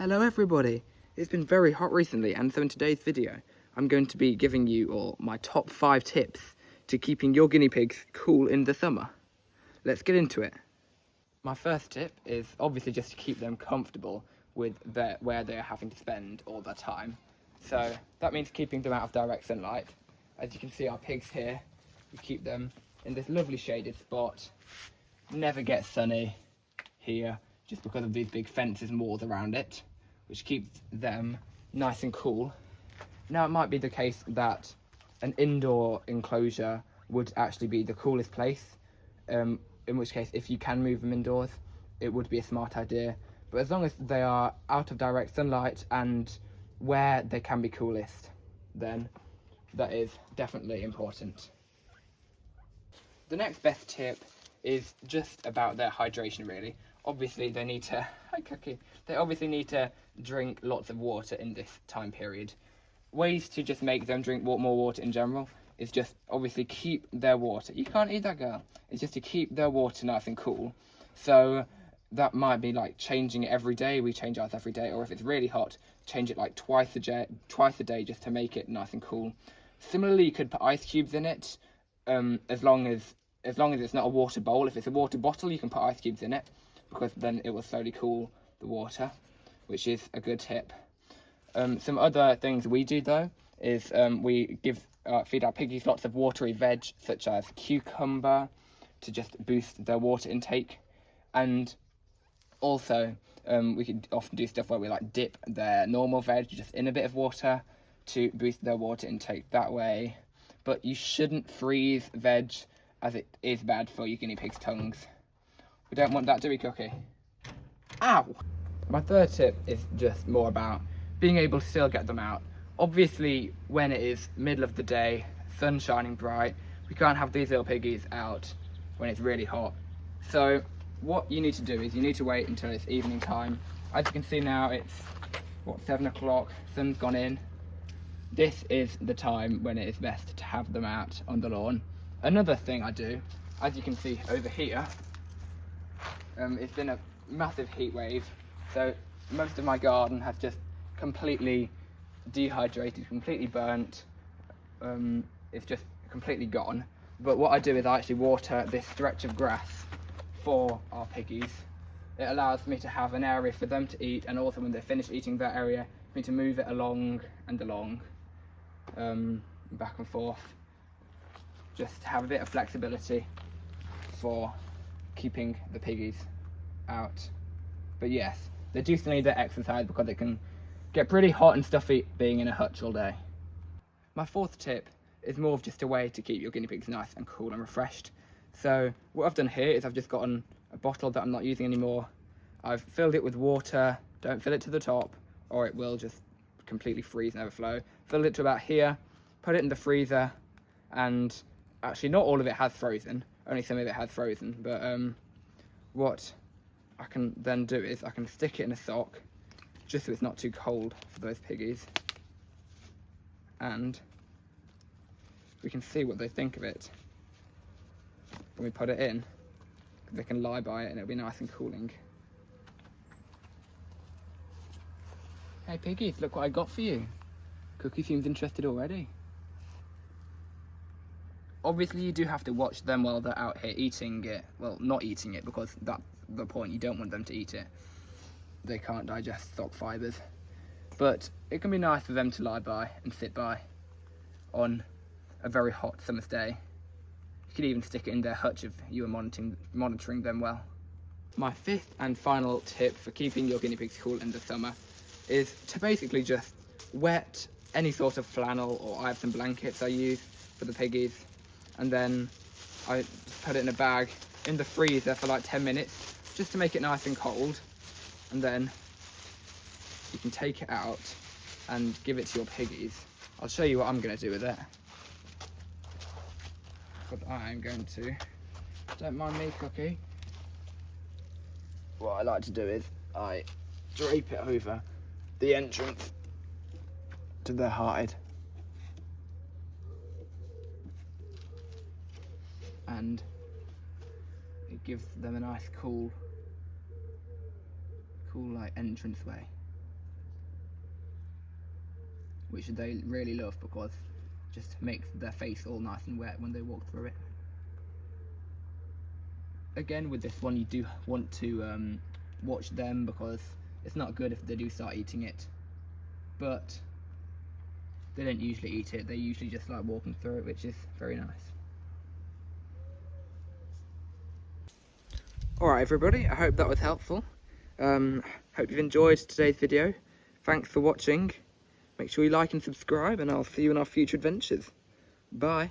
Hello everybody! It's been very hot recently, and so in today's video I'm going to be giving you all my top 5 tips to keeping your guinea pigs cool in the summer. Let's get into it. My first tip is obviously just to keep them comfortable with where they're having to spend all their time. So that means keeping them out of direct sunlight. As you can see, our pigs here, we keep them in this lovely shaded spot. Never get sunny here just because of these big fences and walls around it, which keeps them nice and cool. Now, it might be the case that an indoor enclosure would actually be the coolest place, in which case, if you can move them indoors, it would be a smart idea. But as long as they are out of direct sunlight and where they can be coolest, then that is definitely important. The next best tip is just about their hydration, really. Obviously they need to, hi Cookie, they obviously need to drink lots of water in this time period. Ways to just make them drink more water in general is just obviously keep their water, you can't eat that girl, it's just to keep their water nice and cool. So that might be like changing it every day, we change ours every day, or if it's really hot, change it like twice a day just to make it nice and cool. Similarly, you could put ice cubes in it, as long as it's not a water bowl. If it's a water bottle, you can put ice cubes in it, because then it will slowly cool the water, which is a good tip. Some other things we do though is we feed our piggies lots of watery veg, such as cucumber, to just boost their water intake. And also we could often do stuff where we like dip their normal veg just in a bit of water to boost their water intake that way. But you shouldn't freeze veg, as it is bad for your guinea pig's tongues. We don't want that, do we, Cookie? Ow! My third tip is just more about being able to still get them out. Obviously, when it is middle of the day, sun shining bright, we can't have these little piggies out when it's really hot. So what you need to do is you need to wait until it's evening time. As you can see now, it's, 7 o'clock, sun's gone in. This is the time when it is best to have them out on the lawn. Another thing I do, as you can see over here, it's been a massive heat wave, so most of my garden has just completely dehydrated, completely burnt. It's just completely gone. But what I do is I actually water this stretch of grass for our piggies. It allows me to have an area for them to eat, and also when they finish eating that area, for me to move it along and along, back and forth, just to have a bit of flexibility for keeping the piggies out. But yes, they do still need their exercise because it can get pretty hot and stuffy being in a hutch all day. My fourth tip is more of just a way to keep your guinea pigs nice and cool and refreshed. So what I've done here is I've just gotten a bottle that I'm not using anymore. I've filled it with water. Don't fill it to the top or it will just completely freeze and overflow. Filled it to about here, put it in the freezer, and actually not all of it has frozen, only some of it has frozen, but what I can then do is I can stick it in a sock just so it's not too cold for those piggies, and we can see what they think of it when we put it in. They can lie by it and it'll be nice and cooling. Hey piggies, look what I got for you. Cookie seems interested already. Obviously you do have to watch them while they're out here eating it. Well, not eating it, because that's the point, you don't want them to eat it. They can't digest stock fibres. But it can be nice for them to lie by and sit by on a very hot summer's day. You could even stick it in their hutch if you were monitoring them well. My fifth and final tip for keeping your guinea pigs cool in the summer is to basically just wet any sort of flannel, or I have some blankets I use for the piggies, and then I just put it in a bag in the freezer for like 10 minutes just to make it nice and cold, and then you can take it out and give it to your piggies. I'll show you what I'm going to do with it. What I'm going to, don't mind me, Cookie. What I like to do is I drape it over the entrance to their hide, and gives them a nice cool like entranceway which they really love because it just makes their face all nice and wet when they walk through it. Again, with this one, you do want to watch them because it's not good if they do start eating it, but they don't usually eat it. They usually just like walking through it, which is very nice. Alright everybody, I hope that was helpful. Hope you've enjoyed today's video. Thanks for watching. Make sure you like and subscribe, and I'll see you in our future adventures. Bye.